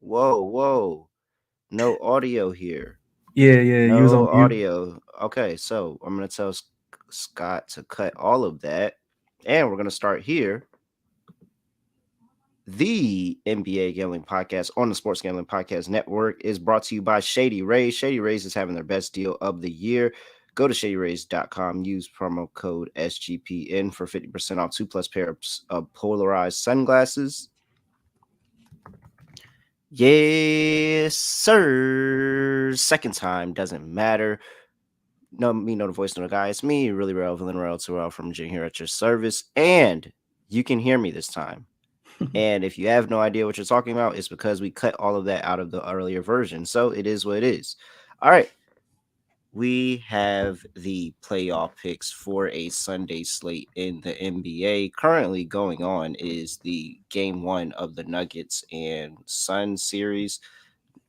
Whoa. No audio here. Yeah, you was No on mute. audio. Okay, so I'm going to tell Scott to cut all of that. And we're going to start here. The NBA Gambling Podcast on the Sports Gambling Podcast Network is brought to you by Shady Rays. Shady Rays is having their best deal of the year. Go to shadyrays.com, use promo code SGPN for 50% off 2+ pairs of polarized sunglasses. Yes, sir. Second time doesn't matter. No, me, know the voice, no the guy. It's me, really real, villain real, Terrell from Jing here at your service. And you can hear me this time. And if you have no idea what you're talking about, it's because we cut all of that out of the earlier version. So it is what it is. All right. We have the playoff picks for a Sunday slate in the NBA. Currently going on is the game one of the Nuggets and Suns series.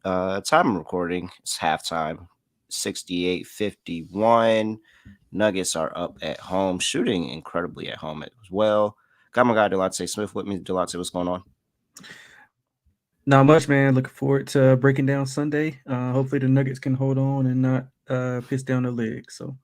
Time recording, it's halftime, 68-51. Nuggets are up at home, shooting incredibly at home as well. Got my guy Delonte Smith with me. Delonte, what's going on? Not much, man. Looking forward to breaking down Sunday. Hopefully the Nuggets can hold on and not piss down their legs. So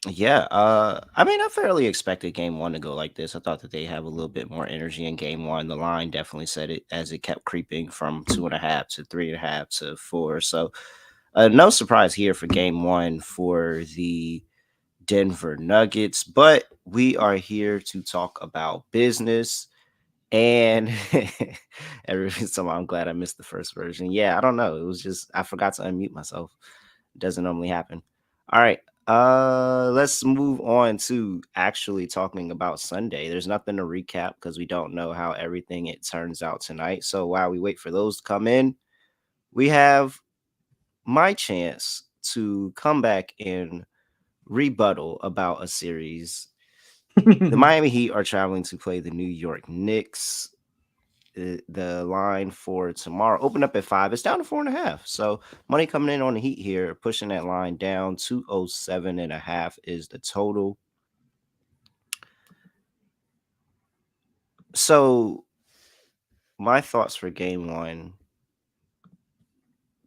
Yeah, I mean, I fairly expected game one to go like this. I thought that they have a little bit more energy in game one. The line definitely said it as it kept creeping from 2.5 to 3.5 to 4. So, no surprise here for game one for the Denver Nuggets, but we are here to talk about business. And so I'm glad I missed the first version. Yeah, I don't know. It was just I forgot to unmute myself. It doesn't normally happen. All right. Let's move on to actually talking about Sunday. There's nothing to recap because we don't know how everything it turns out tonight. So while we wait for those to come in, we have my chance to come back and rebuttal about a series. The Miami Heat are traveling to play the New York Knicks. The line for tomorrow opened up at 5. It's down to 4.5. So money coming in on the Heat here, pushing that line down. 207.5 is the total. So my thoughts for game one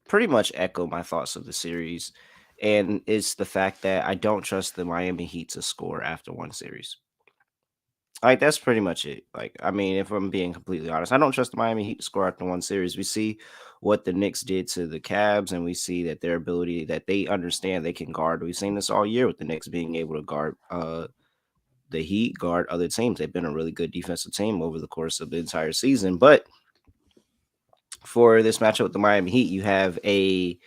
pretty much echo my thoughts of the series. And it's the fact that I don't trust the Miami Heat to score after one series. Like that's pretty much it. Like, I mean, if I'm being completely honest, I don't trust the Miami Heat to score after one series. We see what the Knicks did to the Cavs, and we see that their ability that they understand they can guard. We've seen this all year with the Knicks being able to guard the Heat, guard other teams. They've been a really good defensive team over the course of the entire season. But for this matchup with the Miami Heat, you have a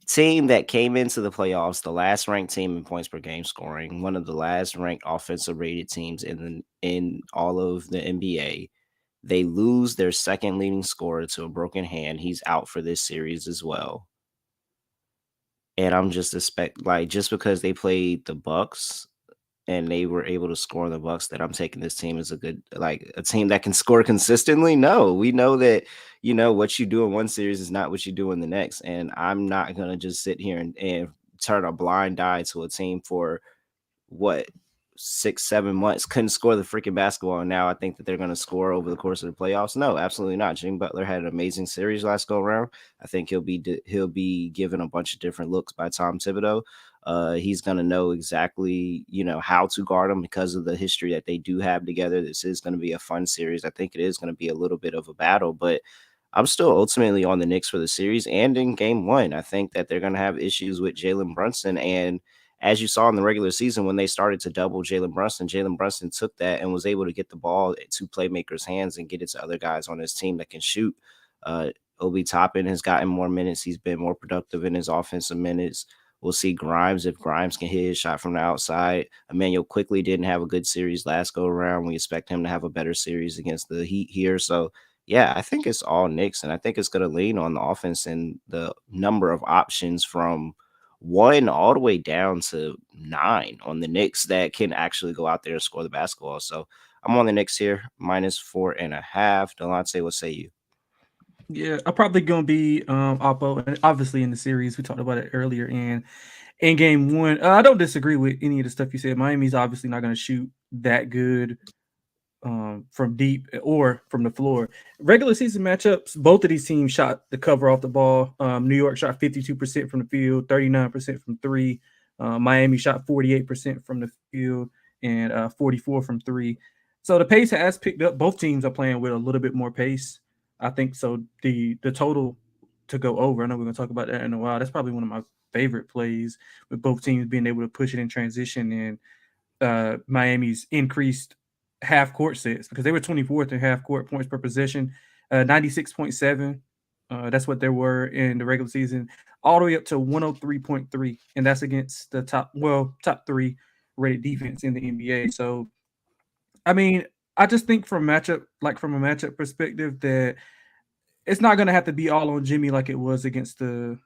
team that came into the playoffs, the last ranked team in points per game scoring, one of the last ranked offensive rated teams in all of the NBA. They lose their second leading scorer to a broken hand. He's out for this series as well. And I'm just just because they played the Bucks and they were able to score on the Bucks that I'm taking this team as a good a team that can score consistently. No, we know that what you do in one series is not what you do in the next. And I'm not gonna just sit here and turn a blind eye to a team for what 6-7 months couldn't score the freaking basketball, and now I think that they're going to score over the course of the playoffs. No, absolutely not. Jimmy Butler had an amazing series last go around. I think he'll be given a bunch of different looks by Tom Thibodeau. He's going to know exactly how to guard them because of the history that they do have together. This is going to be a fun series. I think it is going to be a little bit of a battle, but I'm still ultimately on the Knicks for the series and in game one. I think that they're going to have issues with Jalen Brunson. And as you saw in the regular season, when they started to double Jalen Brunson took that and was able to get the ball to playmakers' hands and get it to other guys on his team that can shoot. Obi Toppin has gotten more minutes. He's been more productive in his offensive minutes. We'll see Grimes if Grimes can hit his shot from the outside. Emmanuel quickly didn't have a good series last go around. We expect him to have a better series against the Heat here. So, yeah, I think it's all Knicks, and I think it's going to lean on the offense and the number of options from one all the way down to 9 on the Knicks that can actually go out there and score the basketball. So I'm on the Knicks here, -4.5. Delonte, what say you? yeah, I'm probably gonna be Oppo, and obviously in the series we talked about it earlier. And in game one, I don't disagree with any of the stuff you said. Miami's obviously not gonna shoot that good from deep or from the floor. Regular season matchups, both of these teams shot the cover off the ball. New York shot 52% from the field, 39% from three. Miami shot 48% from the field and 44 from three. So the pace has picked up. Both teams are playing with a little bit more pace. I think so. The total to go over. I know we're gonna talk about that in a while. That's probably one of my favorite plays with both teams being able to push it in transition and Miami's increased half court sets because they were 24th in half court points per possession, 96.7. That's what they were in the regular season, all the way up to 103.3, and that's against the top three rated defense in the NBA. So, I mean, I just think from a matchup perspective, that it's not going to have to be all on Jimmy like it was against the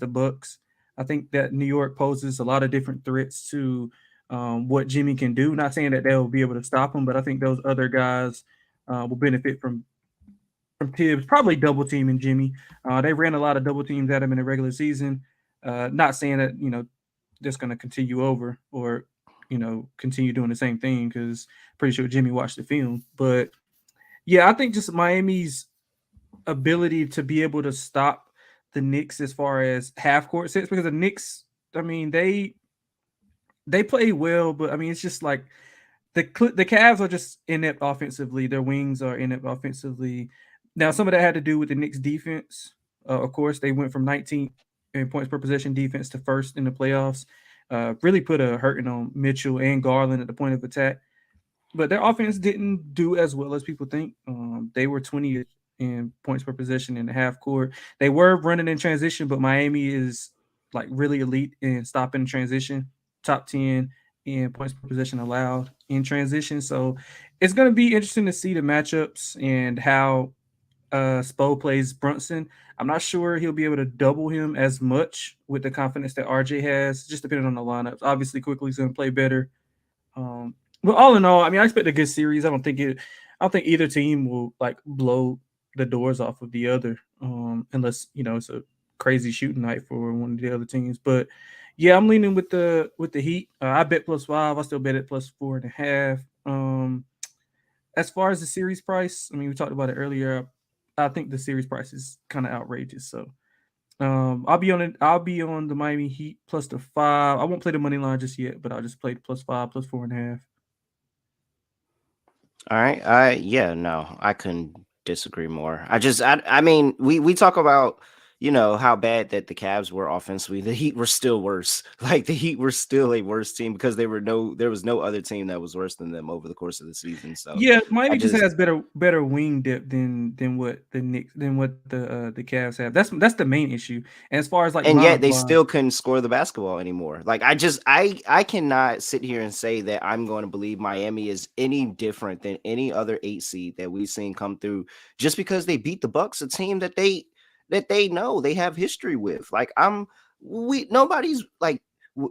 Bucks. I think that New York poses a lot of different threats to what Jimmy can do. Not saying that they'll be able to stop him, but I think those other guys will benefit from Tibbs probably double teaming Jimmy. They ran a lot of double teams at him in the regular season. Not saying that that's going to continue over or continue doing the same thing because pretty sure Jimmy watched the film. But yeah, I think just Miami's ability to be able to stop the Knicks as far as half court sets because the Knicks, I mean, they play well, but I mean, it's just like the Cavs are just inept offensively. Their wings are inept offensively. Now, some of that had to do with the Knicks defense. Of course, they went from 19th in points per possession defense to first in the playoffs. Really put a hurting on Mitchell and Garland at the point of attack. But their offense didn't do as well as people think. They were 20th in points per possession in the half court. They were running in transition, but Miami is like really elite in stopping transition, top 10 in points per possession allowed in transition. So it's going to be interesting to see the matchups and how Spo plays Brunson. I'm not sure he'll be able to double him as much with the confidence that RJ has, just depending on the lineups. Obviously, quickly he's going to play better. But all in all, I mean, I expect a good series. I don't think either team will like blow the doors off of the other, unless it's a crazy shooting night for one of the other teams. But yeah, I'm leaning with the Heat. I bet +5. I still bet it +4.5. As far as the series price, I mean, we talked about it earlier. I think the series price is kind of outrageous. So I'll be on it. I'll be on the Miami Heat +5. I won't play the money line just yet, but I'll just play the +5, +4.5. All right. Yeah, no, I couldn't disagree more. I mean, we talk about, how bad that the Cavs were offensively. The Heat were still worse. Like the Heat were still a worse team because there was no other team that was worse than them over the course of the season. So Yeah, I Miami just just has better wing depth than what the Knicks than what the Cavs have. That's the main issue. And as far as like and yet lineup they wise, still couldn't score the basketball anymore. Like I cannot sit here and say that I'm going to believe Miami is any different than any other 8 seed that we've seen come through just because they beat the Bucks, a team that they know they have history with. Like we nobody's like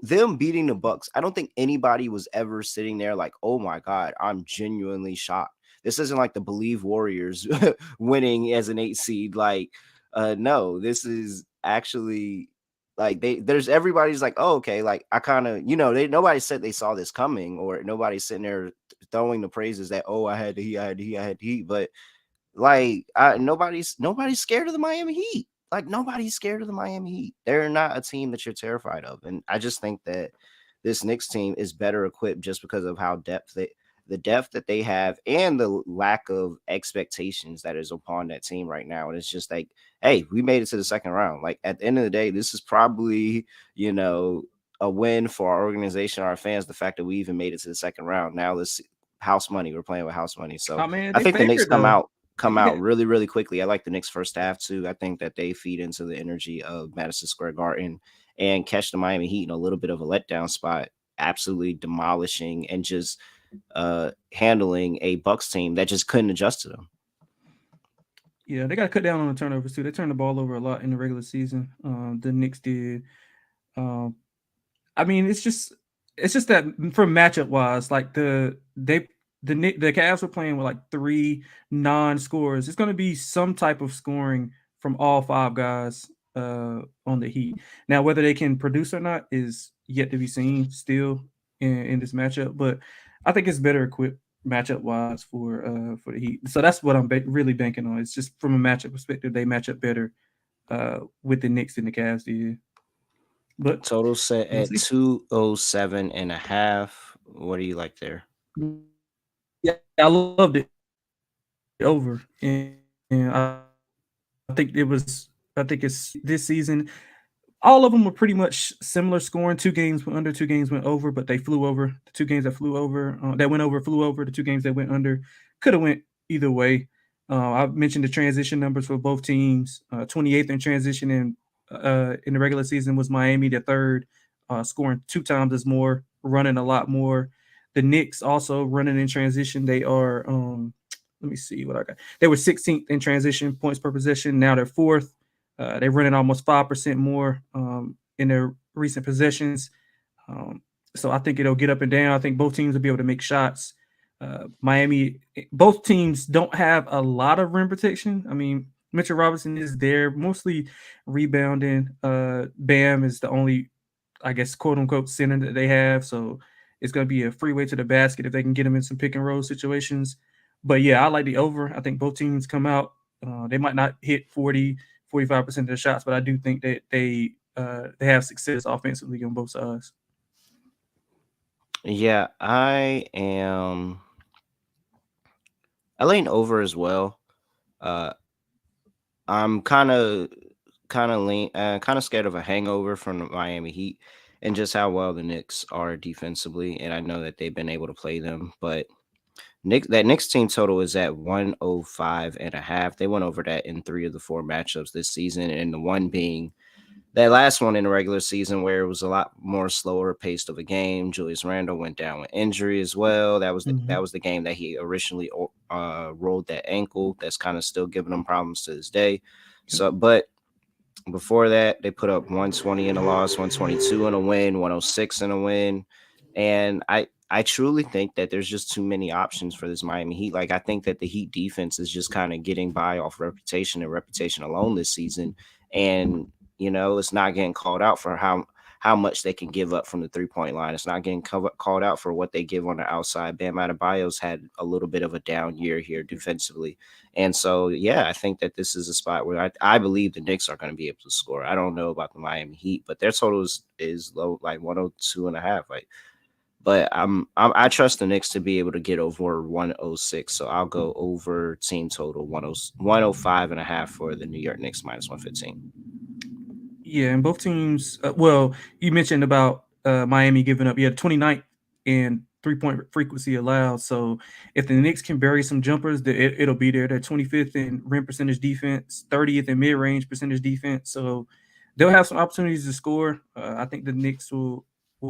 them beating the Bucks. I don't think anybody was ever sitting there like, "Oh my god, I'm genuinely shocked." This isn't like the Believe Warriors winning as an 8 seed. Like, no, this is actually like there's everybody's like, oh, okay, like I kind of, they nobody said they saw this coming, or nobody's sitting there throwing the praises that, oh, I had the heat, I had the heat, I had the heat. But like nobody's scared of the Miami Heat. Like nobody's scared of the Miami Heat. They're not a team that you're terrified of. And I just think that this Knicks team is better equipped just because of the depth that they have and the lack of expectations that is upon that team right now. And it's just like, hey, we made it to the second round. Like at the end of the day, this is probably, a win for our organization, our fans, the fact that we even made it to the second round. Now let's house money. We're playing with house money. So oh man, I they think the Knicks favored come though. out come out really, really quickly. I like the Knicks first half too. I think that they feed into the energy of Madison Square Garden and catch the Miami Heat in a little bit of a letdown spot, absolutely demolishing and just handling a Bucks team that just couldn't adjust to them. Yeah, they got to cut down on the turnovers too. They turned the ball over a lot in the regular season. The Knicks did. Um, I mean, it's just that from matchup wise, like the Cavs were playing with like three non-scorers. It's going to be some type of scoring from all five guys on the Heat. Now, whether they can produce or not is yet to be seen still in this matchup. But I think it's better equipped. matchup wise for the Heat. So that's what I'm really banking on. It's just from a matchup perspective, they match up better with the Knicks and the Cavs did. But Total set we'll at see. 207 and a half. What do you like there? Yeah, I loved it over, and I think it's this season. All of them were pretty much similar scoring. 2 games went under, 2 games went over, but they flew over. The 2 games that went over, flew over. The 2 games that went under could have went either way. I mentioned the transition numbers for both teams. 28th in transition in the regular season was Miami, the third, scoring 2 times as more, running a lot more. The Knicks also running in transition. They are let me see what I got. They were 16th in transition points per possession. Now they're fourth. They're running almost 5% more in their recent possessions. Um, so I think it'll get up and down. I think both teams will be able to make shots. Miami, both teams don't have a lot of rim protection. I mean, Mitchell Robinson is there, mostly rebounding. Bam is the only, I guess, quote unquote center that they have. So it's going to be a freeway to the basket if they can get him in some pick and roll situations. But yeah, I like the over. I think both teams come out. They might not hit 45% of their shots, but I do think that they have success offensively on both sides. Yeah, I lean over as well. Uh, I'm kind of scared of a hangover from the Miami Heat and just how well the Knicks are defensively, and I know that they've been able to play them, but Knicks team total is at 105 and a half. They went over that in 3 of the 4 matchups this season, and the one being that last one in the regular season where it was a lot more slower paced of a game. Julius Randle went down with injury as well. That Mm-hmm. was the game that he originally rolled that ankle. That's kind of still giving him problems to this day. Yep. So, but before that, they put up 120 in a loss, 122 in a win, 106 in a win. And I truly think that there's just too many options for this Miami Heat. Like I think that the Heat defense is just kind of getting by off reputation and reputation alone this season. And it's not getting called out for how much they can give up from the 3-point line. It's not getting called out for what they give on the outside. Bam Adebayo's had a little bit of a down year here defensively. And so, yeah, I think that this is a spot where I believe the Knicks are going to be able to score. I don't know about the Miami Heat, but their total is low, like 102 and a half. Like, but I trust the Knicks to be able to get over 106. So I'll go over team total 105 and a half for the New York Knicks minus 115. Yeah, and both teams. Well, you mentioned about Miami giving up. Yeah, 29th in 3-point frequency allowed. So if the Knicks can bury some jumpers, it'll be there. They're 25th in rim percentage defense, 30th in mid range percentage defense. So they'll have some opportunities to score. I think the Knicks will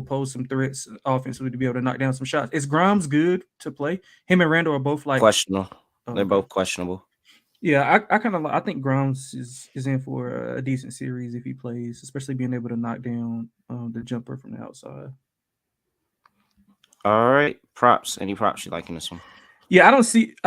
pose some threats offensively to be able to knock down some shots. Is Grimes good to play? Him and Randall are both like, Questionable. oh, They're okay. both questionable. Yeah, I kind of I think Grimes is in for a decent series if he plays, especially being able to knock down the jumper from the outside. All right. Props. Any props you like in this one? Yeah, I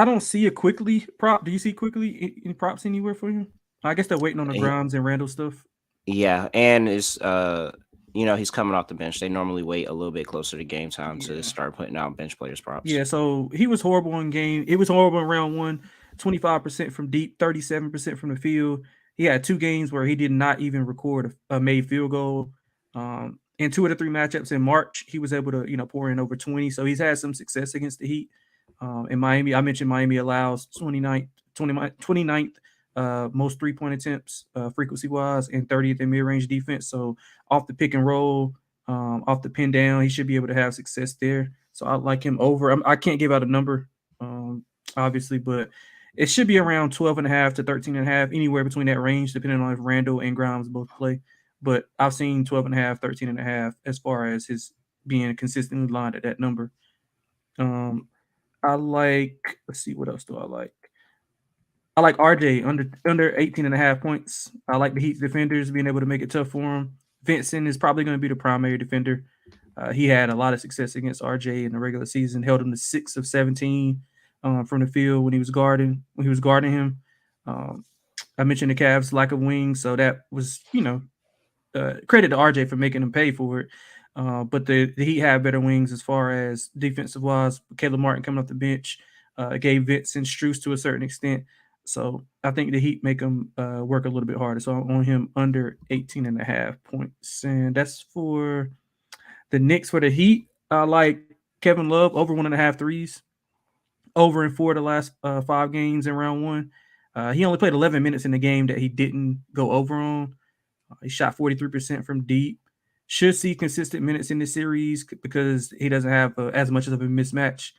don't see a quickly prop. Do you see quickly any props anywhere for him? I guess they're waiting on the He, Grimes and Randall stuff. yeah, and he's coming off the bench. They normally wait a little bit closer to game time to Yeah. start putting out bench players props. Yeah, so he was horrible in game. It was horrible in round one, 25% from deep, 37% from the field. He had 2 games where he did not even record a made field goal. In 2 of the 3 matchups in March, he was able to, pour in over 20. So he's had some success against the Heat. In Miami, I mentioned Miami allows 29th most 3-point attempts frequency wise and 30th in mid range defense. So off the pick and roll, off the pin down, he should be able to have success there. So I like him over. I can't give out a number, obviously, but it should be around 12 and a half to 13 and a half, anywhere between that range, depending on if Randall and Grimes both play. But I've seen 12 and a half, 13 and a half as far as his being consistently lined at that number. Um, I like, let's see, what else do I like? I like RJ under 18 and a half points. I like the Heat's defenders being able to make it tough for him. Vincent is probably going to be the primary defender. He had a lot of success against RJ in the regular season, held him to 6 of 17 from the field when he was guarding him. Um, I mentioned the Cavs' lack of wings, so that was, credit to RJ for making him pay for it. But the Heat have better wings as far as defensive wise. Caleb Martin coming off the bench gave Vincent Struce to a certain extent. So I think the Heat make him work a little bit harder. So I'm on him under 18.5 points. And that's for the Knicks. For the Heat, I like Kevin Love over 1.5 threes, over and for the last 5 games in round one. He only played 11 minutes in the game that he didn't go over on. He shot 43% from deep. Should see consistent minutes in the series because he doesn't have as much of a mismatch.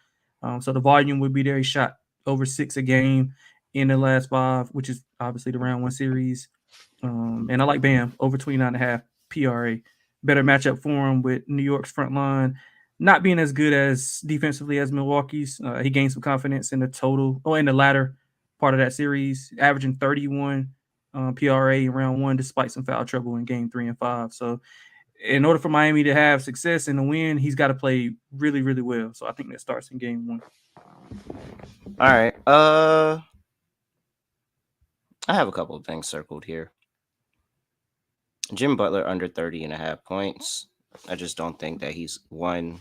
So the volume would be there. He shot over 6 a game in the last 5, which is obviously the round one series. And I like Bam over 29.5 PRA. Better matchup for him with New York's front line not being as good as defensively as Milwaukee's. He gained some confidence in the total, or in the latter part of that series, averaging 31 PRA in round one, despite some foul trouble in game 3 and 5. So, in order for Miami to have success and to win, he's got to play really, really well. So, I think that starts in game one. All right. I have a couple of things circled here. Jim Butler under 30.5 points. I just don't think that he's won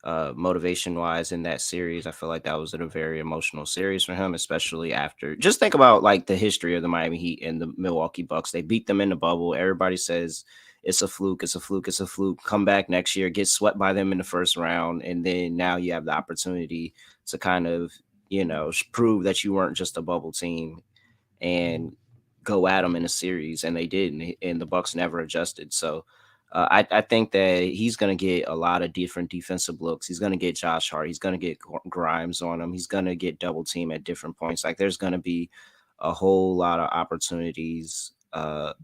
motivation wise in that series. I feel like that was a very emotional series for him, especially after just think about like the history of the Miami Heat and the Milwaukee Bucks. They beat them in the bubble. Everybody says it's a fluke, it's a fluke, it's a fluke. Come back next year, get swept by them in the first round, and then now you have the opportunity to kind of, prove that you weren't just a bubble team and go at them in a series, and they did, and the Bucks never adjusted. So I think that he's going to get a lot of different defensive looks. He's going to get Josh Hart. He's going to get Grimes on him. He's going to get double team at different points. Like there's going to be a whole lot of opportunities to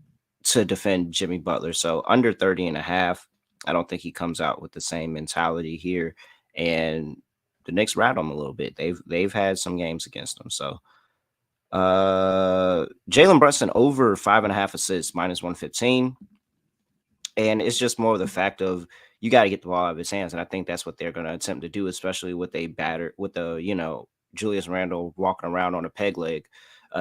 defend Jimmy Butler. So under 30.5, I don't think he comes out with the same mentality here. And the Knicks rattle him a little bit. They've had some games against him. So Jalen Brunson over 5.5 assists, -115. And it's just more of the fact of you got to get the ball out of his hands. And I think that's what they're going to attempt to do, especially with Julius Randle walking around on a peg leg.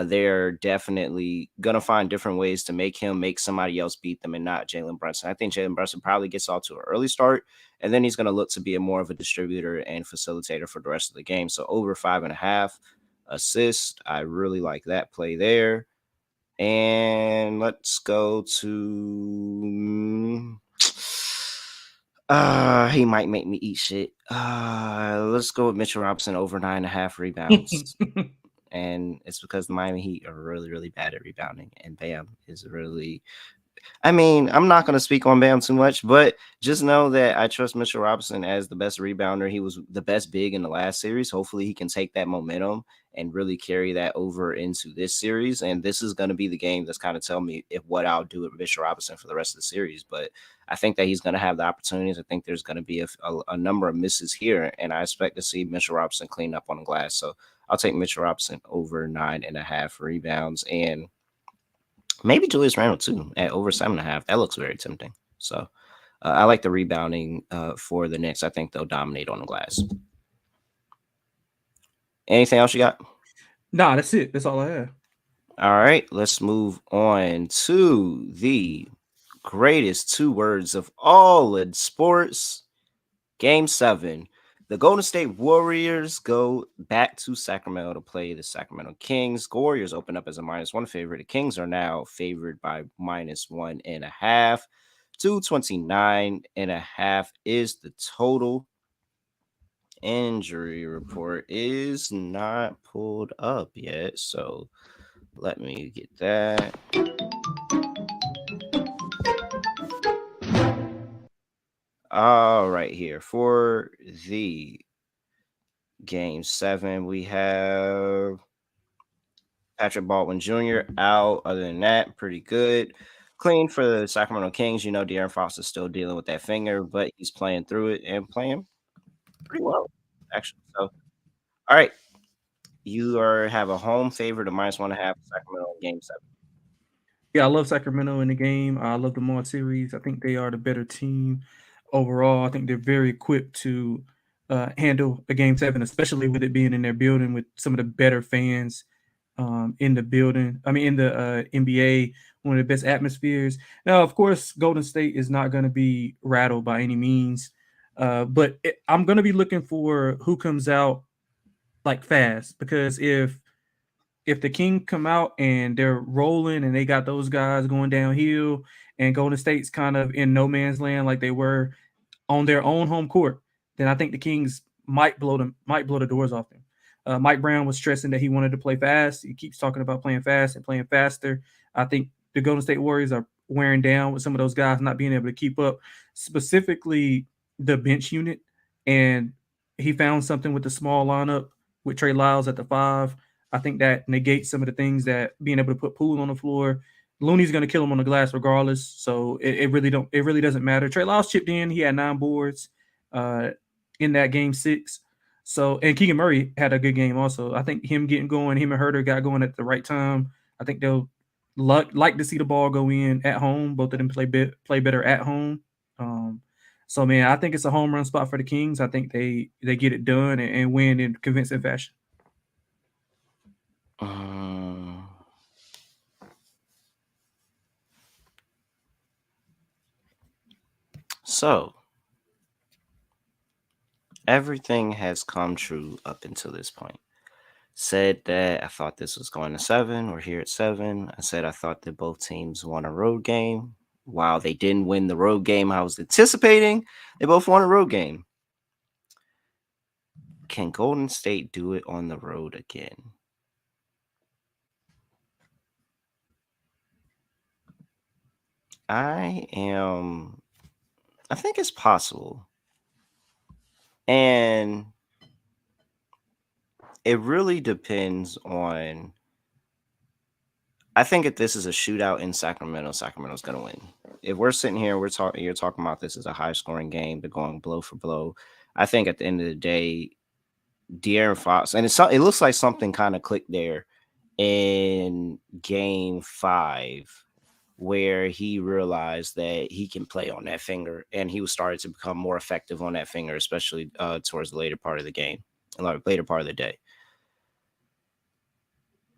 They're definitely going to find different ways to make somebody else beat them and not Jalen Brunson. I think Jalen Brunson probably gets off to an early start, and then he's going to look to be more of a distributor and facilitator for the rest of the game. So over 5.5 assists. I really like that play there. And let's go to he might make me eat shit. Let's go with Mitchell Robinson over 9.5 rebounds. And it's because the Miami Heat are really, really bad at rebounding. And Bam is really I'm not going to speak on Bam too much, but just know that I trust Mitchell Robinson as the best rebounder. He was the best big in the last series. Hopefully he can take that momentum and really carry that over into this series. And this is going to be the game that's kind of tell me what I'll do with Mitchell Robinson for the rest of the series. But I think that he's going to have the opportunities. I think there's going to be a number of misses here, and I expect to see Mitchell Robinson clean up on the glass. So I'll take Mitchell Robinson over 9.5 rebounds, and maybe Julius Randle too at over 7.5. That looks very tempting. So I like the rebounding for the Knicks. I think they'll dominate on the glass. Anything else you got? Nah, that's it. That's all I have. All right, let's move on to the greatest 2 words of all in sports. Game 7. The Golden State Warriors go back to Sacramento to play the Sacramento Kings. The Warriors open up as a -1 favorite. The Kings are now favored by -1.5. 229.5 is the total. Injury report is not pulled up yet, so let me get that. All right, here for the Game 7, we have Patrick Baldwin Jr. out. Other than that, pretty good. Clean for the Sacramento Kings. De'Aaron Fox is still dealing with that finger, but he's playing through it and playing pretty well, actually. So, all right. You have a home favorite of -1.5 Sacramento in Game 7. Yeah, I love Sacramento in the game. I love the Mon series. I think they are the better team overall. I think they're very equipped to handle a Game 7, especially with it being in their building with some of the better fans in the building. I mean, in the NBA, one of the best atmospheres. Now, of course, Golden State is not going to be rattled by any means, but I'm going to be looking for who comes out like fast, because if the King come out and they're rolling and they got those guys going downhill, and Golden State's kind of in no man's land like they were on their own home court, then I think the Kings might blow the doors off them. Mike Brown was stressing that he wanted to play fast. He keeps talking about playing fast and playing faster. I think the Golden State Warriors are wearing down with some of those guys not being able to keep up, specifically the bench unit. And he found something with the small lineup with Trey Lyles at the 5. I think that negates some of the things that being able to put Poole on the floor. Looney's going to kill him on the glass regardless, so it really doesn't matter. Trey Lyles chipped in; he had 9 boards uh, in that game 6. So, and Keegan Murray had a good game also. I think him getting going, him and Herter got going at the right time. I think they'll like to see the ball go in at home. Both of them play better at home. So, man, I think it's a home run spot for the Kings. I think they get it done and win in convincing fashion. So everything has come true up until this point. Said that I thought this was going to 7. We're here at 7. I said I thought that both teams won a road game. While they didn't win the road game I was anticipating, they both won a road game. Can Golden State do it on the road again? I think it's possible. And it really depends on. I think if this is a shootout in Sacramento, Sacramento's going to win. If we're sitting here, you're talking about this as a high-scoring game, they're going blow for blow. I think at the end of the day, De'Aaron Fox, and it looks like something kind of clicked there in Game 5, where he realized that he can play on that finger, and he was starting to become more effective on that finger, especially towards the later part of the game, later part of the day.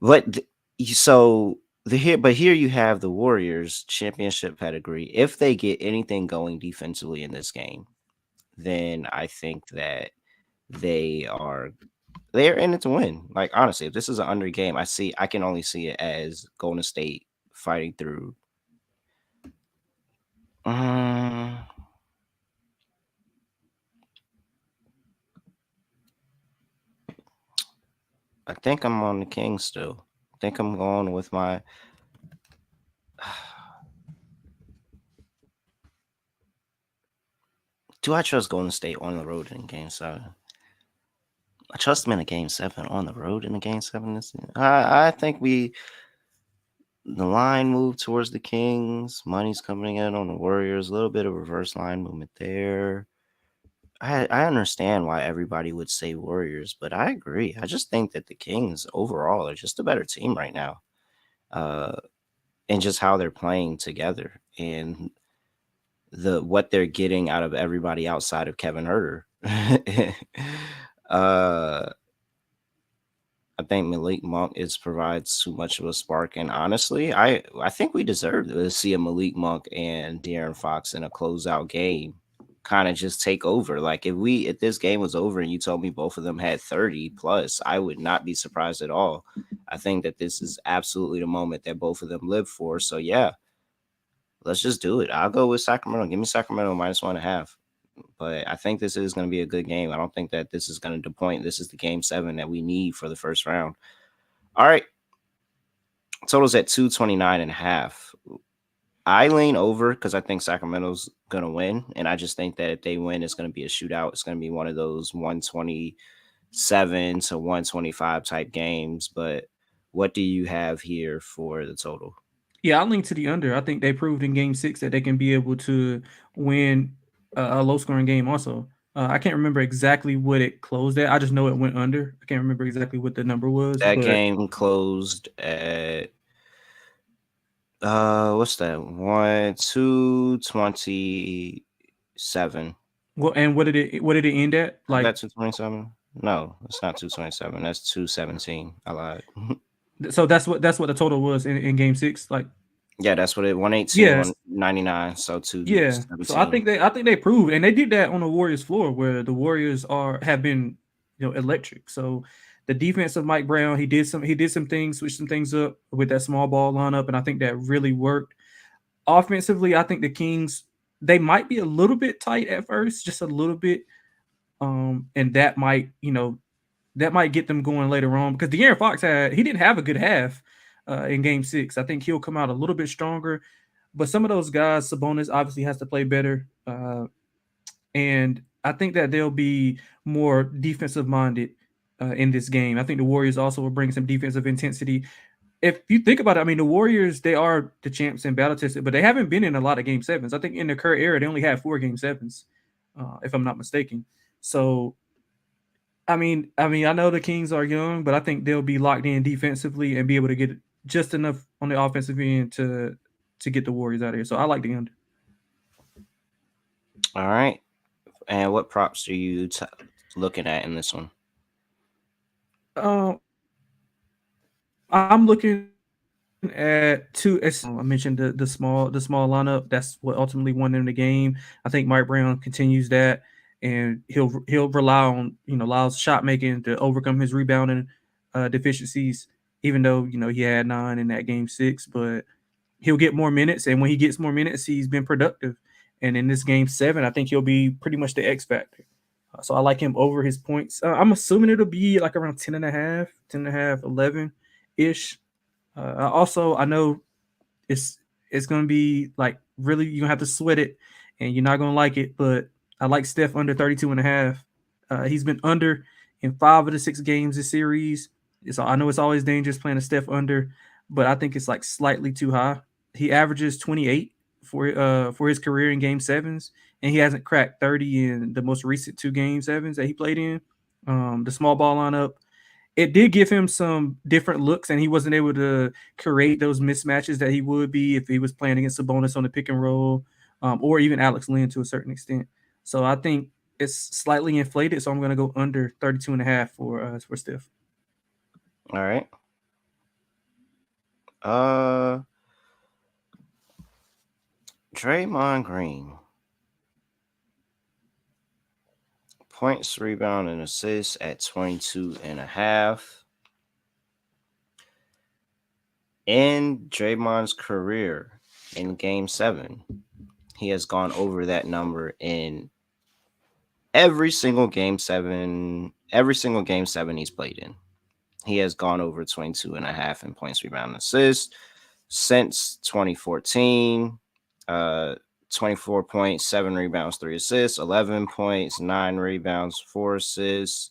But here you have the Warriors championship pedigree. If they get anything going defensively in this game, then I think that they're in it to win. Like, honestly, if this is an under game, I can only see it as Golden State fighting through. I think I'm on the Kings still. I think I'm going with my. Do I trust Golden State on the road in Game 7? I trust them in a Game 7 on the road in a Game 7. I think the line moved towards the Kings. Money's coming in on the Warriors. A little bit of reverse line movement there. I understand why everybody would say Warriors, but I agree. I just think that the Kings overall are just a better team right now. And just how they're playing together and what they're getting out of everybody outside of Kevin Huerter. I think Malik Monk provides too much of a spark, and honestly, I think we deserve to see a Malik Monk and De'Aaron Fox in a closeout game, kind of just take over. Like if this game was over and you told me both of them had 30 plus, I would not be surprised at all. I think that this is absolutely the moment that both of them live for. So yeah, let's just do it. I'll go with Sacramento. Give me Sacramento -1.5. But I think this is going to be a good game. I don't think that this is going to disappoint. This is the Game 7 that we need for the first round. All right. Total's at 229.5. I lean over because I think Sacramento's going to win. And I just think that if they win, it's going to be a shootout. It's going to be one of those 127 to 125 type games. But what do you have here for the total? Yeah, I lean to the under. I think they proved in Game 6 that they can be able to win a low-scoring game also. I can't remember exactly what it closed at. I just know it went under. I can't remember exactly what the number was. That game closed at what's that? 227. Well, and what did it end at? Like that's 227? No, it's not 227. That's 217. I lied. So that's what the total was in Game 6. Like Yeah, that's what it 118, Yes, 199, so yeah. So 217. I think they proved, and they did that on the Warriors floor, where the Warriors have been, electric. So the defense of Mike Brown, he did some things, switched some things up with that small ball lineup, and I think that really worked. Offensively, I think the Kings, they might be a little bit tight at first, just a little bit, and that might get them going later on, because De'Aaron Fox he didn't have a good half in Game 6. I think he'll come out a little bit stronger, but some of those guys, Sabonis obviously has to play better, and I think that they'll be more defensive minded in this game. I think the Warriors also will bring some defensive intensity. If you think about it, I mean, the Warriors, they are the champs and battle tested, but they haven't been in a lot of Game 7s. I think in the current era, they only had 4 Game 7s, if I'm not mistaken. So I know the Kings are young, but I think they'll be locked in defensively and be able to get just enough on the offensive end to get the Warriors out of here. So I like the under. All right. And what props are you looking at in this one? I'm looking at two. I mentioned the small lineup. That's what ultimately won them the game. I think Mike Brown continues that, and he'll rely on Lyle's shot making to overcome his rebounding deficiencies. Even though he had 9 in that Game 6, but he'll get more minutes, and when he gets more minutes, he's been productive. And in this Game 7, I think he'll be pretty much the X factor. So I like him over his points. I'm assuming it'll be like around 10 and a half, 10 and a half, 11 ish. I know it's gonna be like really you're gonna have to sweat it, and you're not gonna like it. But I like Steph under 32 and a half. He's been under in 5 of the 6 games this series. So I know it's always dangerous playing a Steph under, but I think it's like slightly too high. He averages 28 for his career in Game 7s, and he hasn't cracked 30 in the most recent 2 Game 7s that he played in. The small ball lineup, it did give him some different looks, and he wasn't able to create those mismatches that he would be if he was playing against Sabonis on the pick and roll, or even Alex Lynn to a certain extent. So I think it's slightly inflated, so I'm going to go under 32 and a half for Steph. All right. Uh, Draymond Green. Points, rebound, and assists at 22 and a half. In Draymond's career in Game 7, he has gone over that number in every single Game 7 he's played in. He has gone over 22 and a half in points, rebound, and assists since 2014. 24 points, 7 rebounds, 3 assists, 11 points, 9 rebounds, 4 assists,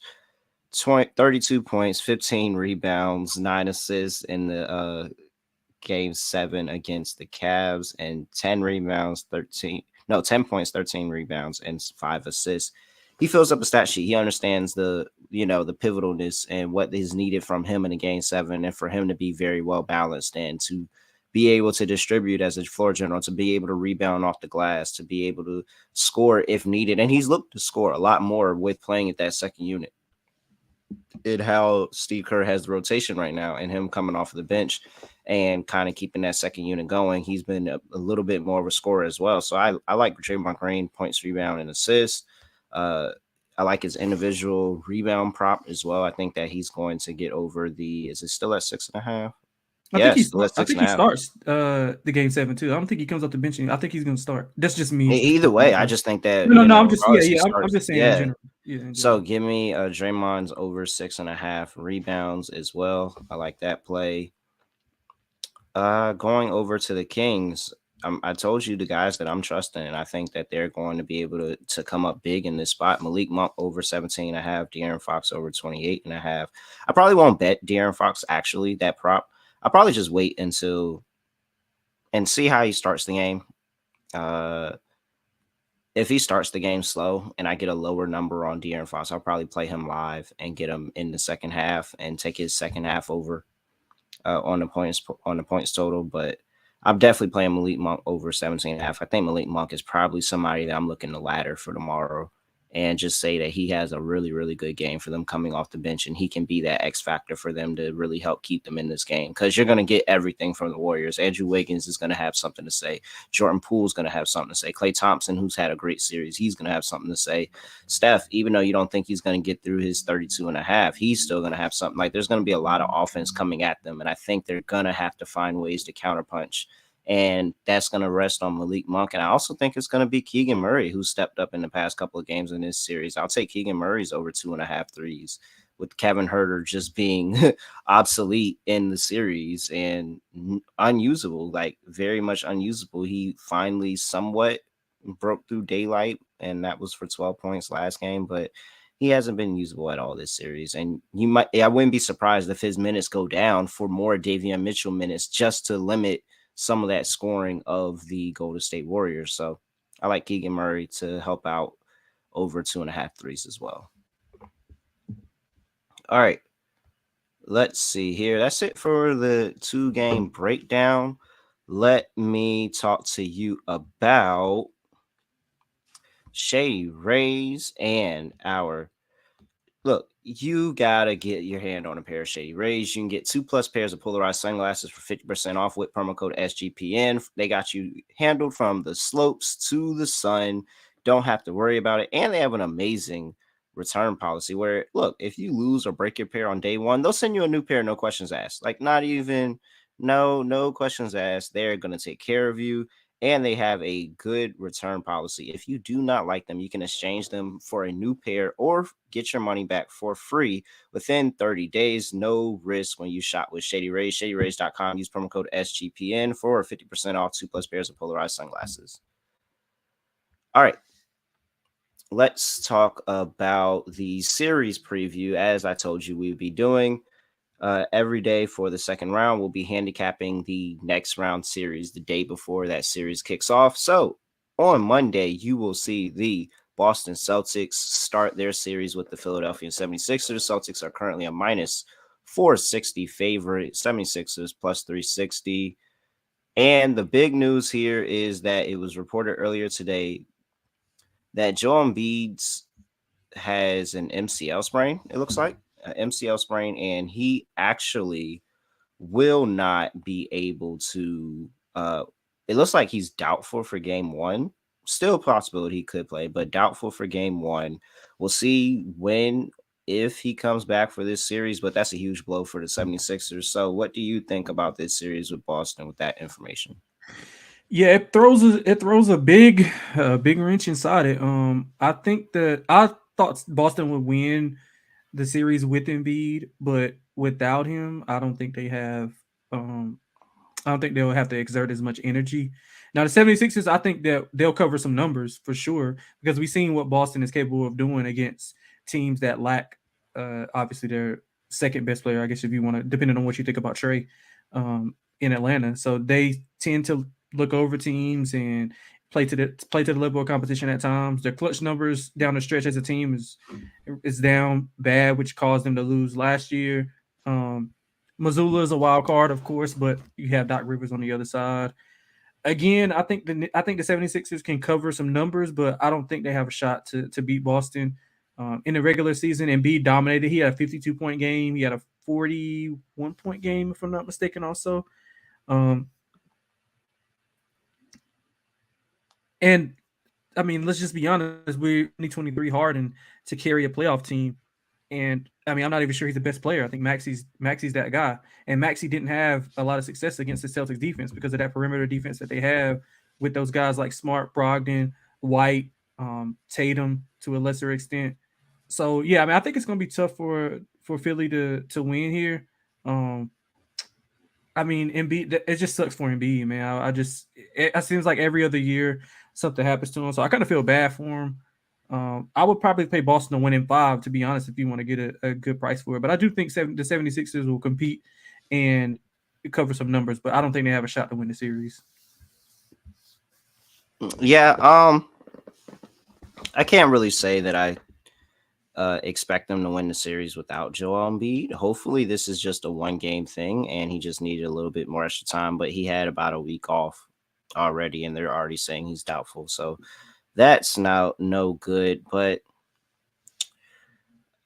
32 points, 15 rebounds, 9 assists in the Game 7 against the Cavs, and 10 points, 13 rebounds, and 5 assists. He fills up a stat sheet. He understands the pivotalness and what is needed from him in a Game 7, and for him to be very well balanced and to be able to distribute as a floor general, to be able to rebound off the glass, to be able to score if needed. And he's looked to score a lot more with playing at that second unit. It how Steve Kerr has the rotation right now, and him coming off of the bench and kind of keeping that second unit going. He's been a little bit more of a scorer as well. So I like Draymond Green, points, rebound, and assists. I like his individual rebound prop as well. I think that he's going to get over is it still at 6.5? Yes, I think he starts the Game 7 too. I don't think he comes off the bench. I think he's going to start. That's just me. Either way, I just think that no. I'm just I'm just saying in general. Yeah, in general. So give me Draymond's over 6.5 rebounds as well. I like that play. Going over to the Kings, I told you the guys that I'm trusting, and I think that they're going to be able to come up big in this spot. Malik Monk over 17.5, De'Aaron Fox over 28.5. I probably won't bet De'Aaron Fox actually that prop. I'll probably just wait until and see how he starts the game. If he starts the game slow and I get a lower number on De'Aaron Fox, I'll probably play him live and get him in the second half and take his second half over on the points total. But I'm definitely playing Malik Monk over 17.5. I think Malik Monk is probably somebody that I'm looking to ladder for tomorrow and just say that he has a really, really good game for them coming off the bench, and he can be that X factor for them to really help keep them in this game. Because you're going to get everything from the Warriors. Andrew Wiggins is going to have something to say. Jordan Poole's going to have something to say. Klay Thompson, who's had a great series, he's going to have something to say. Steph, even though you don't think he's going to get through his 32 and a half, he's still going to have something. Like, there's going to be a lot of offense coming at them, and I think they're going to have to find ways to counterpunch, and that's going to rest on Malik Monk. And I also think it's going to be Keegan Murray, who stepped up in the past couple of games in this series. I'll take Keegan Murray's over 2.5 threes, with Kevin Huerter just being obsolete in the series and unusable, like very much unusable. He finally somewhat broke through daylight, and that was for 12 points last game, but he hasn't been usable at all this series. And I wouldn't be surprised if his minutes go down for more Davion Mitchell minutes, just to limit some of that scoring of the Golden State Warriors. So I like Keegan Murray to help out over 2.5 threes as well. All right. Let's see here. That's it for the 2-game breakdown. Let me talk to you about Shady Rays and our look. You gotta get your hand on a pair of Shady Rays. You can get 2+ pairs of polarized sunglasses for 50% off with promo code SGPN. They got you handled from the slopes to the sun. Don't have to worry about it. And they have an amazing return policy where, look, if you lose or break your pair on day one, they'll send you a new pair, no questions asked. Like, not even, no questions asked. They're gonna take care of you. And they have a good return policy. If you do not like them, you can exchange them for a new pair or get your money back for free within 30 days. No risk when you shop with Shady Rays. ShadyRays.com. Use promo code SGPN for 50% off 2+ pairs of polarized sunglasses. All right. Let's talk about the series preview. As I told you, we would be doing every day for the second round. We'll be handicapping the next round series the day before that series kicks off. So on Monday, you will see the Boston Celtics start their series with the Philadelphia 76ers. Celtics are currently a minus 460 favorite, 76ers plus 360. And the big news here is that it was reported earlier today that Joel Embiid has an MCL sprain, it looks like. MCL sprain, and he actually will not be able to. It looks like he's doubtful for game one. Still a possibility he could play, but doubtful for game one. We'll see when, if he comes back for this series, but that's a huge blow for the 76ers. So what do you think about this series with Boston with that information? Yeah, it throws a big wrench inside it. I think that I thought Boston would win the series with Embiid, but without him, I don't think they'll have to exert as much energy. Now, the 76ers, I think that they'll cover some numbers for sure, because we've seen what Boston is capable of doing against teams that lack, obviously, their second best player, I guess, if you want to, depending on what you think about Trey in Atlanta. So they tend to look over teams and play to the level of competition at times. Their clutch numbers down the stretch as a team is down bad, which caused them to lose last year. Missoula is a wild card, of course, but you have Doc Rivers on the other side. Again, I think the 76ers can cover some numbers, but I don't think they have a shot to beat Boston. In the regular season, Embiid dominated. He had a 52-point game. He had a 41-point game, if I'm not mistaken, also. And I mean, let's just be honest. We're 2023 Harden to carry a playoff team. And I mean, I'm not even sure he's the best player. I think Maxi's that guy. And Maxi didn't have a lot of success against the Celtics defense because of that perimeter defense that they have with those guys like Smart, Brogdon, White, Tatum to a lesser extent. So yeah, I mean, I think it's going to be tough for Philly to win here. I mean, Embiid, it just sucks for Embiid, man. It seems like every other year something happens to him. So I kind of feel bad for him. I would probably pay Boston to win in 5, to be honest, if you want to get a good price for it. But I do think the 76ers will compete and cover some numbers, but I don't think they have a shot to win the series. Yeah, I can't really say that I expect them to win the series without Joel Embiid. Hopefully, this is just a 1-game thing, and he just needed a little bit more extra time. But he had about a week off already, and they're already saying he's doubtful. So that's now no good. But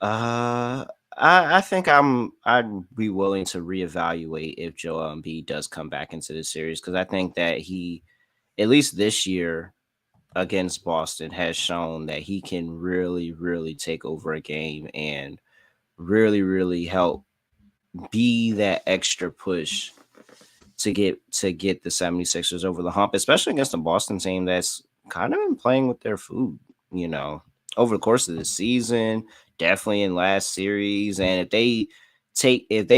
Uh, I think I'd be willing to reevaluate if Joel Embiid does come back into the series because I think that he, at least this year against Boston, has shown that he can really, really take over a game and really, really help be that extra push to get the 76ers over the hump, especially against the Boston team that's kind of been playing with their food, you know, over the course of the season, definitely in last series. And if they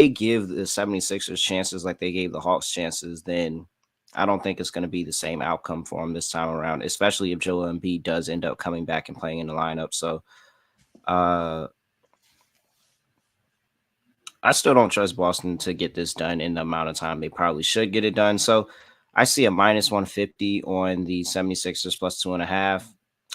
give the 76ers chances like they gave the Hawks chances, then I don't think it's going to be the same outcome for them this time around, especially if Joel Embiid does end up coming back and playing in the lineup. So uh I still don't trust Boston to get this done in the amount of time they probably should get it done. So I see a minus 150 on the 76ers plus 2.5.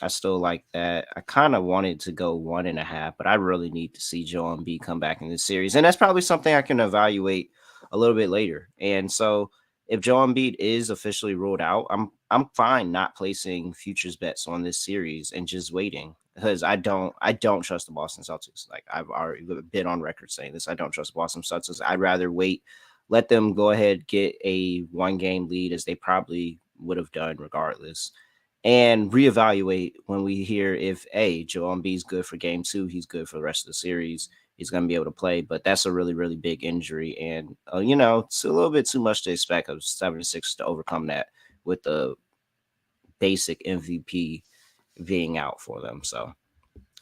I still like that. I kind of wanted to go 1.5, but I really need to see Joel Embiid come back in this series. And that's probably something I can evaluate a little bit later. And so if Joel Embiid is officially ruled out, I'm fine not placing futures bets on this series and just waiting because I don't trust the Boston Celtics. Like I've already been on record saying this. I don't trust Boston Celtics. I'd rather wait, let them go ahead get a 1 game lead as they probably would have done regardless, and reevaluate when we hear if Joel Embiid's good for game 2, he's good for the rest of the series. He's going to be able to play, but that's a really, really big injury. And, it's a little bit too much to expect of 76 to overcome that with the basic MVP being out for them. So,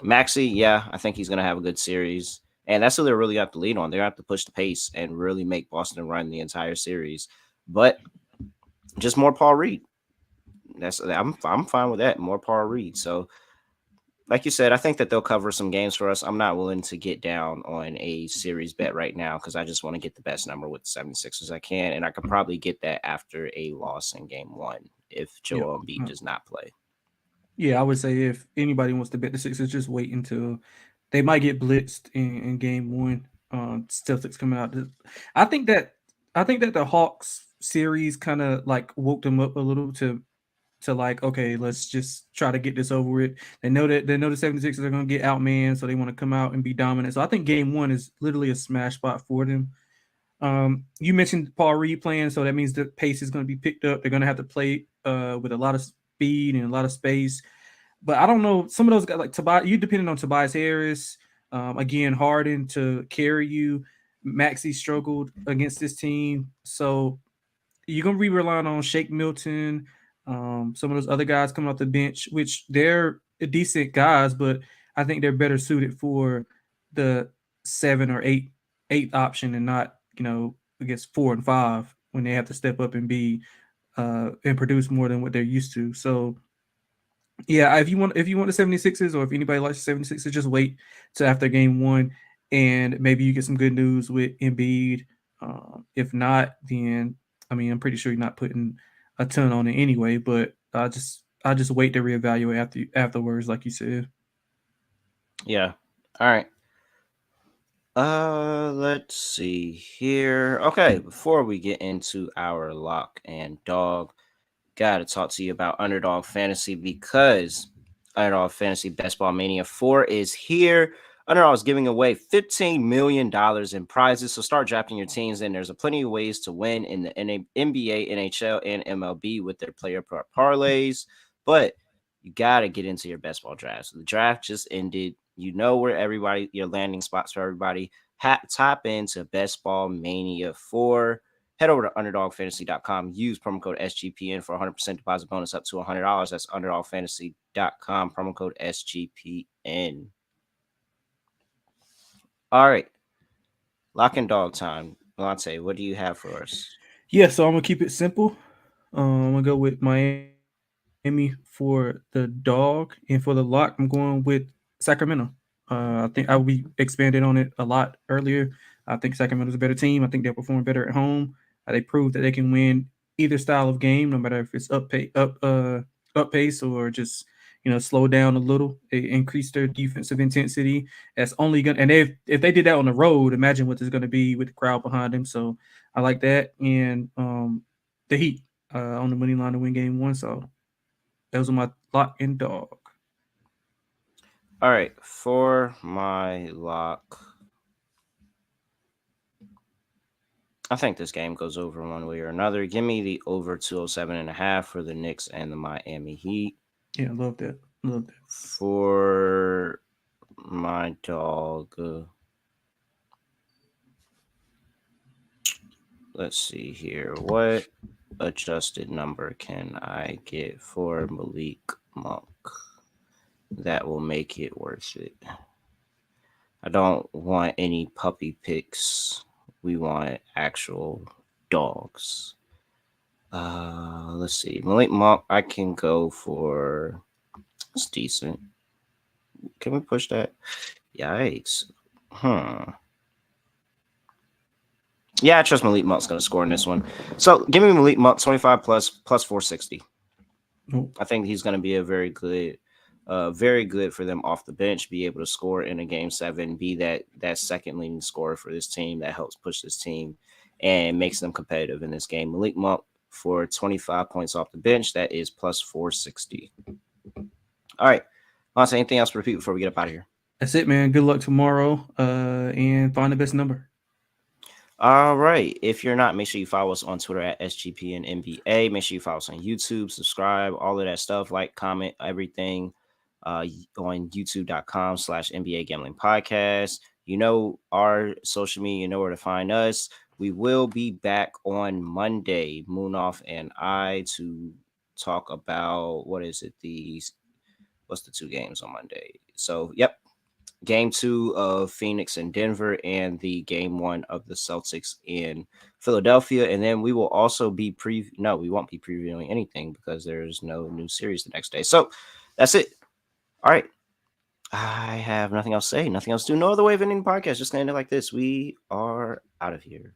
Maxi, yeah, I think he's going to have a good series. And that's what they're really got to lead on. They have to push the pace and really make Boston run the entire series. But just more Paul Reed. I'm fine with that. More Paul Reed. So like you said, I think that they'll cover some games for us. I'm not willing to get down on a series bet right now because I just want to get the best number with the 76 I can. And I could probably get that after a loss in game 1 if Yeah. Joel Embiid does not play. Yeah, I would say if anybody wants to bet the Sixers, just wait until they might get blitzed in game one. Celtics coming out. I think that I think that the Hawks series kind of like woke them up a little to like, okay, let's just try to get this over with. They know the 76ers are gonna get outmanned, so they want to come out and be dominant. So I think game one is literally a smash spot for them. You mentioned Paul Reed playing, so that means the pace is going to be picked up. They're going to have to play with a lot of speed and a lot of space. But I don't know. Some of those guys like Tobias, you depending on Tobias Harris, again Harden to carry you. Maxi struggled against this team, so you're gonna be relying on Shake Milton, some of those other guys coming off the bench, which they're decent guys, but I think they're better suited for the 7 or 8 option and not, I guess 4 and 5 when they have to step up and be and produce more than what they're used to. So yeah, if you want the 76ers or if anybody likes the 76ers, just wait till after game one and maybe you get some good news with Embiid. If not, then I mean I'm pretty sure you're not putting a ton on it anyway, but I just wait to reevaluate afterwards, like you said. Yeah. All right. Let's see here. Okay, before we get into our lock and dog, gotta talk to you about Underdog Fantasy because Underdog Fantasy Best Ball Mania 4 is here. Underdog is giving away $15 million in prizes. So start drafting your teams in. There's a plenty of ways to win in the NBA, NHL, and MLB with their player parlays. But you gotta get into your best ball drafts. The draft just ended. You know where everybody, your landing spots for everybody. Tap into Best Ball Mania 4. Head over to underdogfantasy.com. Use promo code SGPN for 100% deposit bonus up to $100. That's underdogfantasy.com. Promo code SGPN. All right. Lock and dog time. Delonte, what do you have for us? Yeah, so I'm gonna keep it simple. I'm gonna go with Miami for the dog, and for the lock, I'm going with Sacramento. I think I we expanded on it a lot earlier. I think Sacramento's a better team. I think they'll perform better at home. They proved that they can win either style of game, no matter if it's up pace or just slow down a little. They increase their defensive intensity. That's only gonna and if they did that on the road, imagine what there's gonna be with the crowd behind them. So I like that, and the Heat on the money line to win game one. So those are my lock and dog. All right, for my lock, I think this game goes over one way or another. Give me the over 207.5 for the Knicks and the Miami Heat. Yeah, love that. Love that. For my dog, let's see here. What adjusted number can I get for Malik Monk that will make it worth it? I don't want any puppy picks. We want actual dogs. Let's see. Malik Monk, I can go for. It's decent. Can we push that? Yikes. Yeah, I trust Malik Monk's going to score in this one. So give me Malik Monk 25 plus 460. Nope. I think he's going to be a very good for them off the bench, be able to score in a game 7, be that second leading scorer for this team that helps push this team and makes them competitive in this game. Malik Monk for 25 points off the bench, that is plus 460. All right. Lance, anything else to repeat before we get up out of here? That's it, man. Good luck tomorrow. And find the best number. All right. If you're not, make sure you follow us on Twitter at SGPN NBA. Make sure you follow us on YouTube, subscribe, all of that stuff, like, comment, everything on youtube.com/NBA Gambling Podcast. You know our social media, you know where to find us. We will be back on Monday, Moonoff and I, to talk about what's the 2 games on Monday. So, yep. Game 2 of Phoenix and Denver, and the game 1 of the Celtics in Philadelphia. And then we will also be we won't be previewing anything because there's no new series the next day. So that's it. All right. I have nothing else to say, nothing else to do. No other way of ending the podcast. Just going to end it like this. We are out of here.